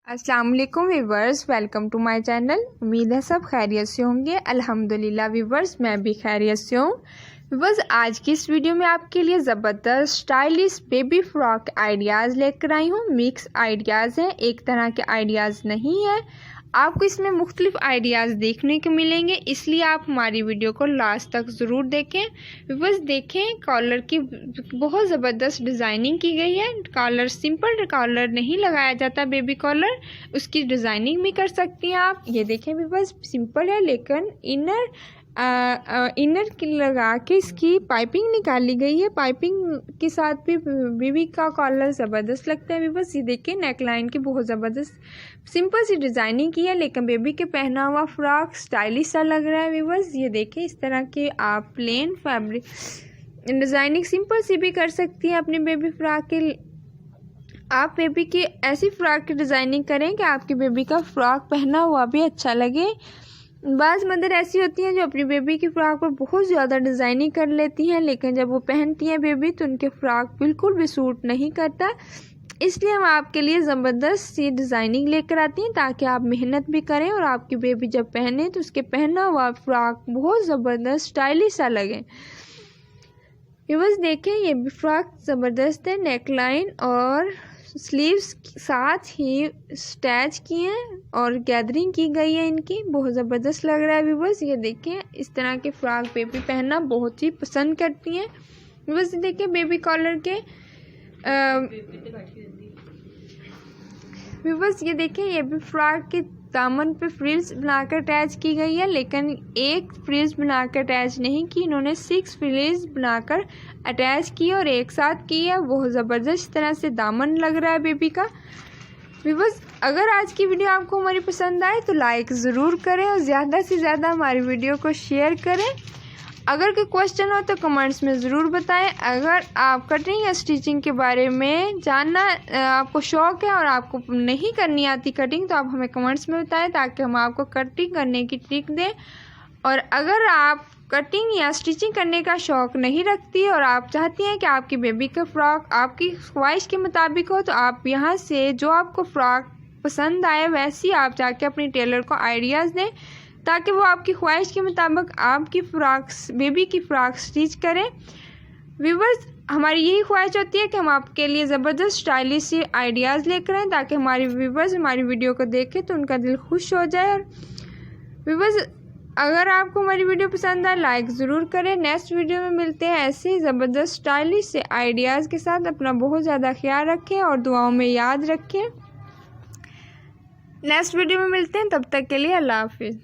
अस्सलाम वालेकुम viewers, welcome to my channel. उम्मीद है सब खैरियत से होंगे। अल्हम्दुलिल्लाह व्यूवर्स, मैं भी खैरियत से हूँ। व्यूवर्स, आज की इस वीडियो में आपके लिए ज़बरदस्त स्टाइलिश बेबी फ्रॉक आइडियाज़ लेकर आई हूँ। मिक्स आइडियाज़ हैं, एक तरह के आइडियाज़ नहीं है। आपको इसमें मुख्तलिफ आइडियाज़ देखने को मिलेंगे, इसलिए आप हमारी वीडियो को लास्ट तक ज़रूर देखें। व्यूवर्स देखें, कॉलर की बहुत ज़बरदस्त डिज़ाइनिंग की गई है। कॉलर सिंपल कॉलर नहीं लगाया जाता, बेबी कॉलर, उसकी डिज़ाइनिंग भी कर सकती हैं आप। ये देखें व्यूवर्स, सिंपल है लेकिन इनर की लगा के इसकी पाइपिंग निकाली गई है। पाइपिंग के साथ भी बेबी का कॉलर ज़बरदस्त लगता है। व्यूवर्स ये देखिए, नेक लाइन की बहुत ज़बरदस्त सिंपल सी डिज़ाइनिंग की है, लेकिन बेबी के पहना हुआ फ्रॉक स्टाइलिश सा लग रहा है। व्यूवर्स ये देखिए, इस तरह के आप प्लेन फैब्रिक डिज़ाइनिंग सिंपल सी भी कर सकती हैं अपनी बेबी फ्रॉक के। आप बेबी की ऐसी फ्रॉक की डिज़ाइनिंग करें कि आपकी बेबी का फ्रॉक पहना हुआ भी अच्छा लगे। बाज़ मदर ऐसी होती हैं जो अपनी बेबी की फ़्रॉक पर बहुत ज़्यादा डिज़ाइनिंग कर लेती हैं, लेकिन जब वो पहनती हैं बेबी तो उनके फ़्रॉक बिल्कुल भी सूट नहीं करता। इसलिए हम आपके लिए ज़बरदस्त सी डिज़ाइनिंग लेकर आती हैं ताकि आप मेहनत भी करें और आपकी बेबी जब पहने तो उसके पहना हुआ फ़्रॉक बहुत ज़बरदस्त स्टाइलिश सा लगे। व्यूअर्स देखें, ये भी फ्रॉक ज़बरदस्त है। नेक लाइन और स्लीव्स साथ ही स्टैच की हैं और गैदरिंग की गई है इनकी, बहुत ज़बरदस्त लग रहा है। व्यूअर्स ये देखें, इस तरह के फ्रॉक बेबी पहनना बहुत ही पसंद करती हैं। व्यूअर्स देखिए, बेबी कॉलर के व्यूअर्स ये देखें, ये भी फ्रॉक के दामन पे फ्रिल्स बनाकर अटैच की गई है, लेकिन एक फ्रिल्स बनाकर अटैच नहीं की, इन्होंने 6 फ्रिल्स बनाकर अटैच की और एक साथ की है। बहुत ज़बरदस्त तरह से दामन लग रहा है बेबी का। व्यूअर्स, अगर आज की वीडियो आपको हमारी पसंद आए तो लाइक ज़रूर करें और ज़्यादा से ज़्यादा हमारी वीडियो को शेयर करें। अगर कोई क्वेश्चन हो तो कमेंट्स में ज़रूर बताएं। अगर आप कटिंग या स्टिचिंग के बारे में जानना आपको शौक़ है और आपको नहीं करनी आती कटिंग, तो आप हमें कमेंट्स में बताएं ताकि हम आपको कटिंग करने की ट्रिक दें। और अगर आप कटिंग या स्टिचिंग करने का शौक़ नहीं रखती और आप चाहती हैं कि आपकी बेबी का फ़्रॉक आपकी ख्वाहिश के मुताबिक हो, तो आप यहाँ से जो आपको फ़्रॉक पसंद आए वैसी आप जाके अपनी टेलर को आइडियाज़ दें ताकि वो आपकी ख्वाहिश के मुताबिक आपकी फ़्रॉक बेबी की फ़्रॉक स्टिच करें। व्यूवर्स, हमारी यही ख्वाहिश होती है कि हम आपके लिए ज़बरदस्त स्टाइलिश सी आइडियाज़ लेकर आएँ ताकि हमारे व्यूवर्स हमारी वीडियो को देखें तो उनका दिल खुश हो जाए। और व्यूवर्स, अगर आपको हमारी वीडियो पसंद आए लाइक ज़रूर करें। नेक्स्ट वीडियो में मिलते हैं ऐसे ज़बरदस्त स्टाइलिश से आइडियाज़ के साथ। अपना बहुत ज़्यादा ख्याल रखें और दुआओं में याद रखें। नेक्स्ट वीडियो में मिलते हैं, तब तक के लिए अल्लाह हाफिज़।